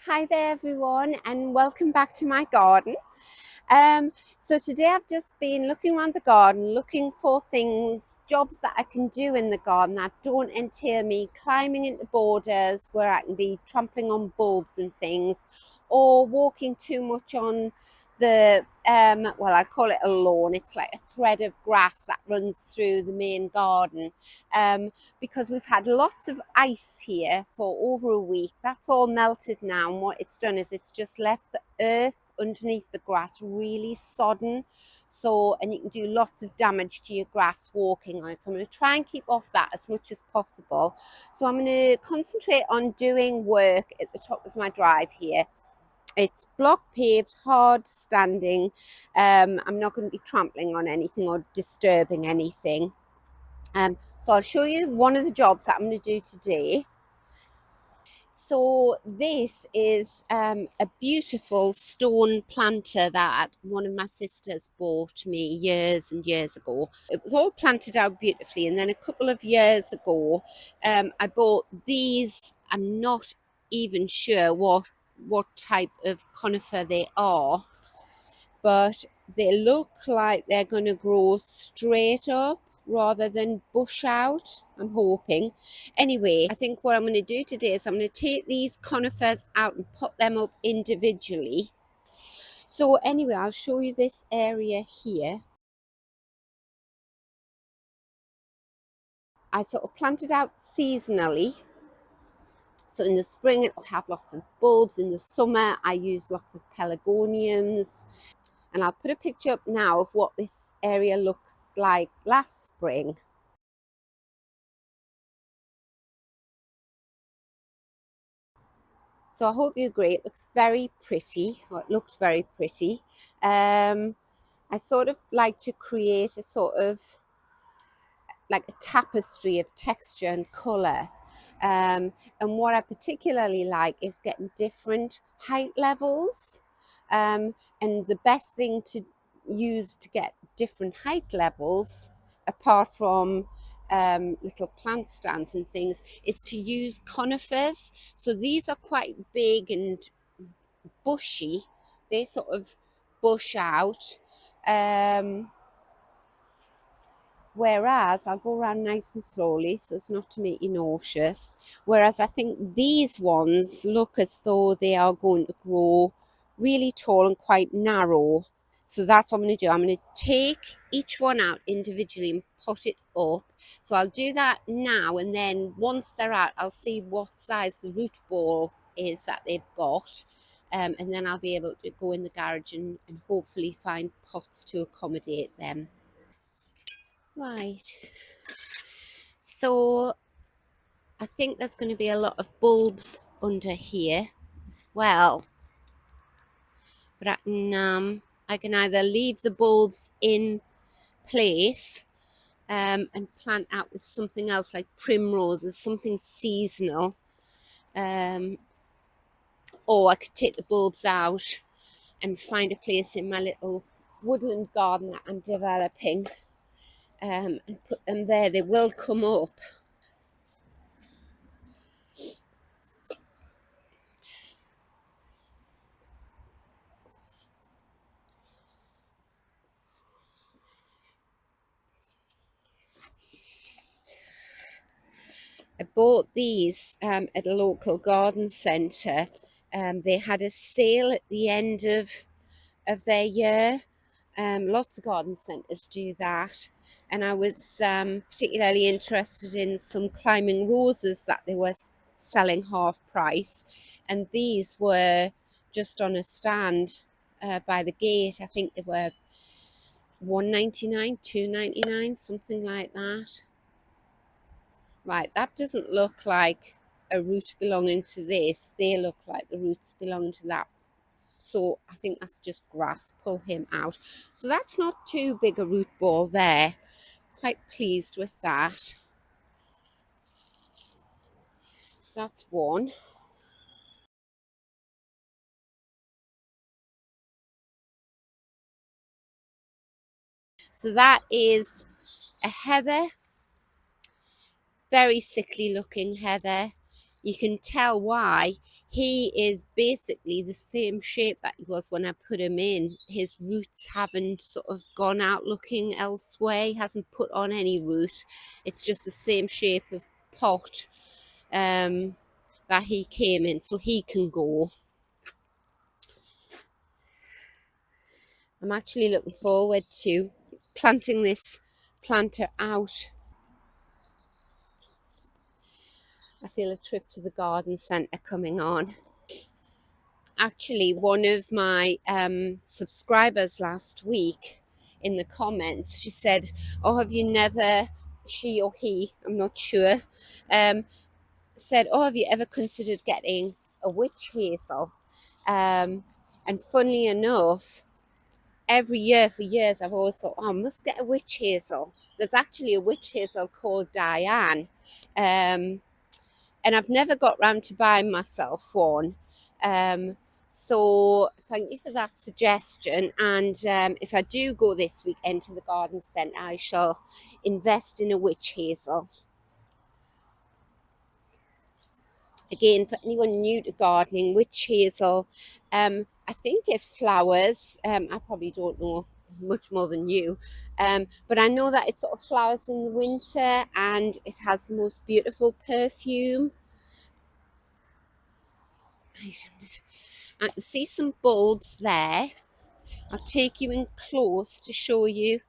Hi there everyone and welcome back to my garden. So today I've just been looking around the garden looking for things, jobs that I can do in the garden that don't entail me climbing into borders where I can be trampling on bulbs and things or walking too much on the well, I call it a lawn. It's like a thread of grass that runs through the main garden. Because we've had lots of ice here for over a week. That's all melted now, and what it's done is it's just left the earth underneath the grass really sodden. So, and you can do lots of damage to your grass walking on it. So I'm going to try and keep off that as much as possible. So I'm going to concentrate on doing work at the top of my drive here. It's block paved, hard standing. I'm not going to be trampling on anything or disturbing anything. So I'll show you one of the jobs that I'm going to do today. So this is a beautiful stone planter that one of my sisters bought me years and years ago. It was all planted out beautifully, and then a couple of years ago I bought these. I'm not even sure what type of conifer they are, but they look like they're going to grow straight up rather than bush out, I'm hoping. Anyway, I think what I'm going to do today is I'm going to take these conifers out and put them up individually. So anyway, I'll show you this area here. I sort of planted out seasonally. So in the spring it will have lots of bulbs. In the summer I use lots of pelargoniums. And I'll put a picture up now of what this area looks like last spring. So I hope you agree. It looks very pretty, or it looked very pretty. I sort of like to create a sort of like a tapestry of texture and colour. And what I particularly like is getting different height levels. And the best thing to use to get different height levels, apart from little plant stands and things, is to use conifers. So these are quite big and bushy. They sort of bush out. Whereas I'll go around nice and slowly so as not to make you nauseous. Whereas I think these ones look as though they are going to grow really tall and quite narrow. So that's what I'm going to do. I'm going to take each one out individually and pot it up. So I'll do that now, and then once they're out, I'll see what size the root ball is that they've got. And then I'll be able to go in the garage and hopefully find pots to accommodate them. Right. So I think there's going to be a lot of bulbs under here as well. But I can either leave the bulbs in place and plant out with something else like primroses, something seasonal. Um, or I could take the bulbs out and find a place in my little woodland garden that I'm developing and put them there. They will come up. I bought these at a local garden centre. They had a sale at the end of their year. Lots of garden centres do that. And I was particularly interested in some climbing roses that they were selling half price. And these were just on a stand by the gate. I think they were $1.99, $2.99, something like that. Right, that doesn't look like a root belonging to this. They look like the roots belong to that. So I think that's just grass. Pull him out. So that's not too big a root ball there. Quite pleased with that. So that's one. So that is a heather, very sickly looking heather. You can tell why. He is basically the same shape that he was when I put him in. His roots haven't sort of gone out looking elsewhere. He hasn't put on any root. It's just the same shape of pot that he came in, so he can go. I'm actually looking forward to planting this planter out. I feel a trip to the garden centre coming on. Actually, one of my subscribers last week in the comments, she said, oh, have you never, she or he, I'm not sure, said, oh, have you ever considered getting a witch hazel? And funnily enough, every year for years, I've always thought, oh, I must get a witch hazel. There's actually a witch hazel called Diane. And I've never got round to buying myself one. So thank you for that suggestion. And if I do go this weekend to the garden centre, I shall invest in a witch hazel. Again, for anyone new to gardening, witch hazel, I think it flowers. I probably don't know much more than you, but I know that it sort of flowers in the winter and it has the most beautiful perfume. I can see some bulbs there. I'll take you in close to show you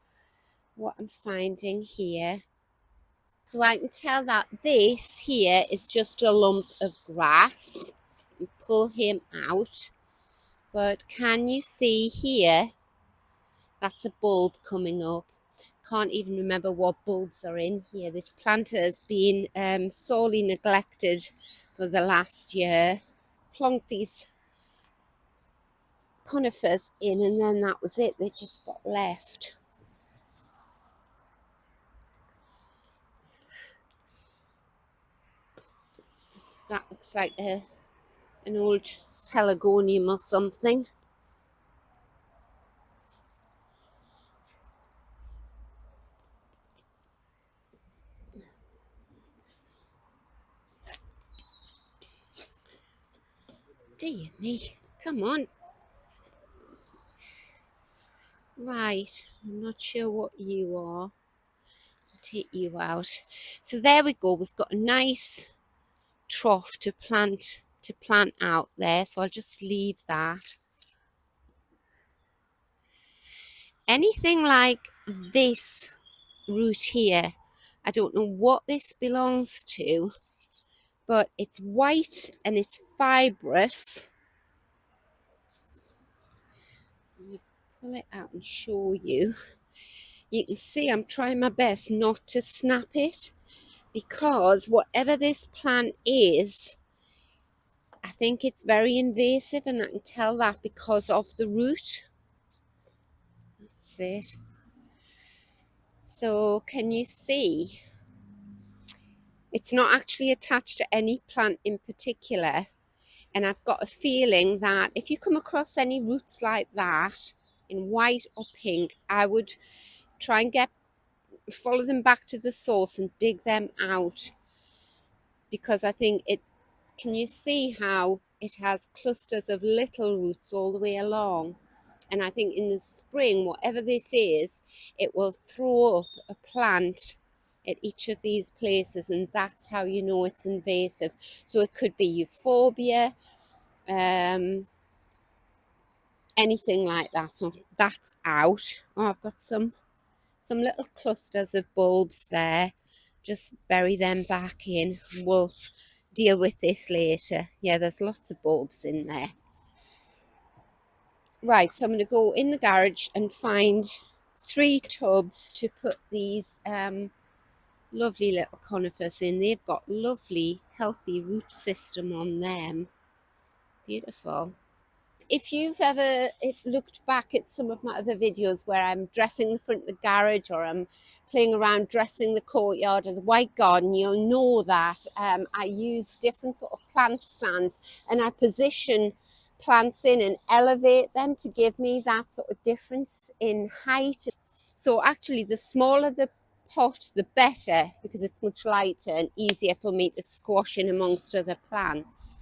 what I'm finding here. So I can tell that this here is just a lump of grass. And pull him out. But can you see here? That's a bulb coming up. Can't even remember what bulbs are in here. This planter has been sorely neglected for the last year. Plonked these conifers in and then that was it. They just got left. That looks like an old pelargonium or something. Dear me, come on. Right, I'm not sure what you are. I'll take you out. So there we go. We've got a nice trough to plant out there. So I'll just leave that. Anything like this root here, I don't know what this belongs to, but it's white and it's fibrous. Let me pull it out and show you. You can see I'm trying my best not to snap it because whatever this plant is, I think it's very invasive and I can tell that because of the root. That's it. So can you see? It's not actually attached to any plant in particular. And I've got a feeling that if you come across any roots like that in white or pink, I would try and follow them back to the source and dig them out, because I think it, can you see how it has clusters of little roots all the way along? And I think in the spring, whatever this is, it will throw up a plant at each of these places, and that's how you know it's invasive. So it could be euphorbia, anything like that. So that's out. Oh, I've got some little clusters of bulbs there. Just bury them back in. We'll deal with this later. Yeah, there's lots of bulbs in there. Right, so I'm going to go in the garage and find 3 tubs to put these lovely little conifers in. They've got lovely healthy root system on them. Beautiful. If you've ever looked back at some of my other videos where I'm dressing the front of the garage or I'm playing around dressing the courtyard or the white garden, you'll know that I use different sort of plant stands and I position plants in and elevate them to give me that sort of difference in height. So actually the smaller the pot the better, because it's much lighter and easier for me to squash in amongst other plants.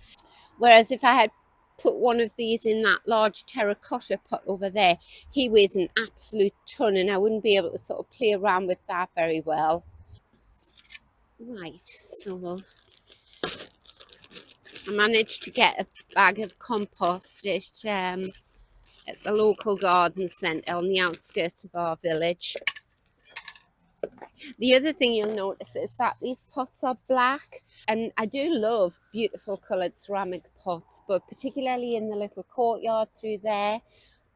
Whereas if I had put one of these in that large terracotta pot over there, he weighs an absolute ton and I wouldn't be able to sort of play around with that very well. Right, so I managed to get a bag of compost at the local garden centre on the outskirts of our village. The other thing you'll notice is that these pots are black, and I do love beautiful coloured ceramic pots, but particularly in the little courtyard through there,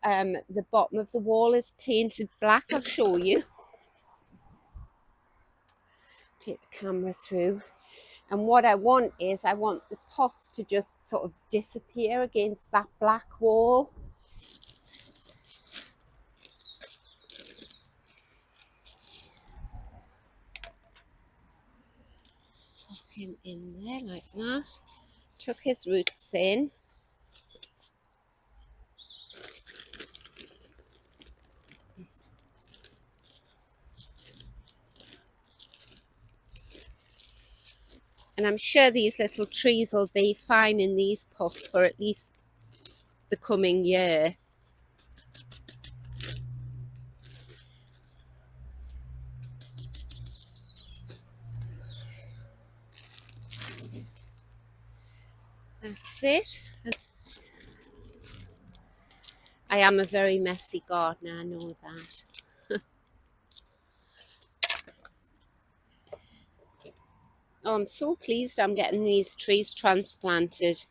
the bottom of the wall is painted black. I'll show you. Take the camera through. And what I want is I want the pots to just sort of disappear against that black wall. Pop him in there like that. Tuck his roots in. And I'm sure these little trees will be fine in these pots for at least the coming year. That's it. I am a very messy gardener, I know that. Oh, I'm so pleased I'm getting these trees transplanted.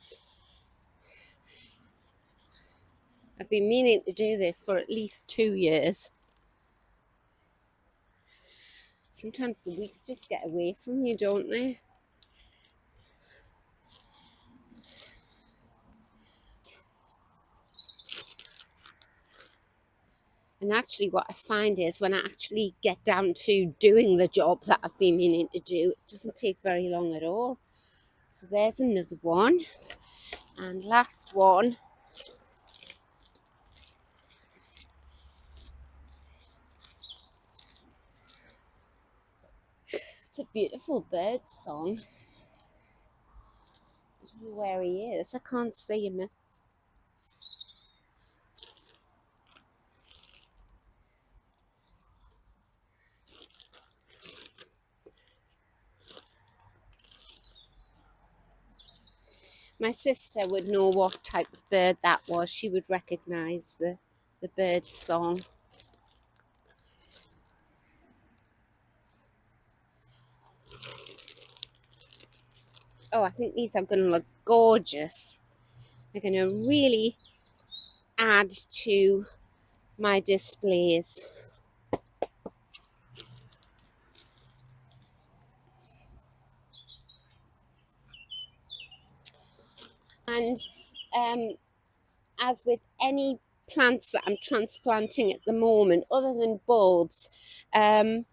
I've been meaning to do this for at least 2 years. Sometimes the weeks just get away from you, don't they? And actually what I find is when I actually get down to doing the job that I've been meaning to do, it doesn't take very long at all. So there's another one. And last one. It's a beautiful bird song. I don't know where he is. I can't see him. My sister would know what type of bird that was. She would recognise the bird song. Oh, I think these are going to look gorgeous. They're going to really add to my displays. And as with any plants that I'm transplanting at the moment, other than bulbs, so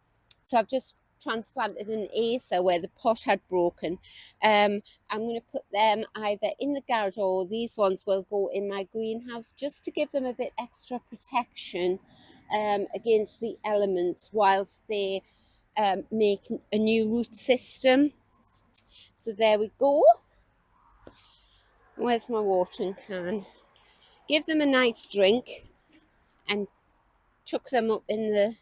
I've just transplanted an acer where the pot had broken. I'm going to put them either in the garage, or these ones will go in my greenhouse just to give them a bit extra protection against the elements whilst they make a new root system. So there we go. Where's my watering can? Give them a nice drink and tuck them up in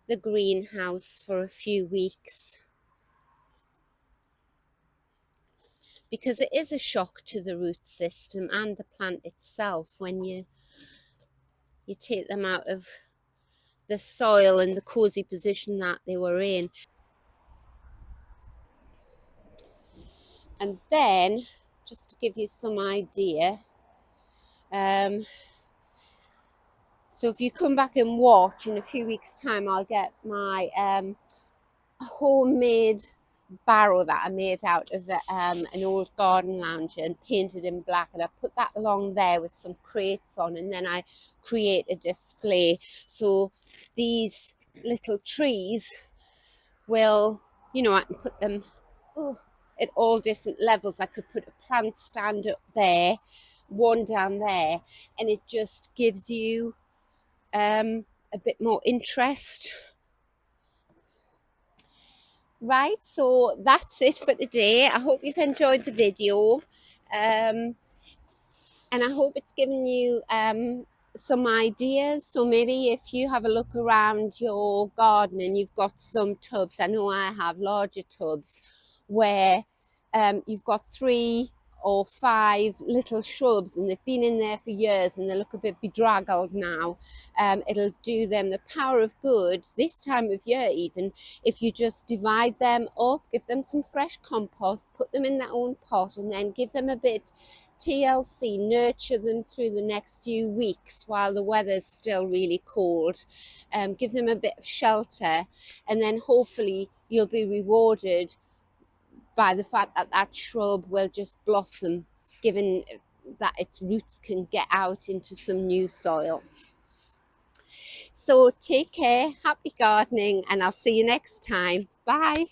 the greenhouse for a few weeks, because it is a shock to the root system and the plant itself when you take them out of the soil and the cozy position that they were in. And then, just to give you some idea, so if you come back and watch in a few weeks' time, I'll get my homemade barrow that I made out of an old garden lounger and painted in black, and I put that along there with some crates on, and then I create a display. So these little trees will, I can put them at all different levels. I could put a plant stand up there, one down there, and it just gives you a bit more interest. Right, so that's it for today. I hope you've enjoyed the video. And I hope it's given you some ideas. So maybe if you have a look around your garden and you've got some tubs, I know I have larger tubs, where you've got 3 or 5 little shrubs and they've been in there for years and they look a bit bedraggled now. It'll do them the power of good this time of year, even if you just divide them up, give them some fresh compost, put them in their own pot, and then give them a bit TLC, nurture them through the next few weeks while the weather's still really cold. Give them a bit of shelter, and then hopefully you'll be rewarded by the fact that that shrub will just blossom, given that its roots can get out into some new soil. So take care, happy gardening, and I'll see you next time. Bye.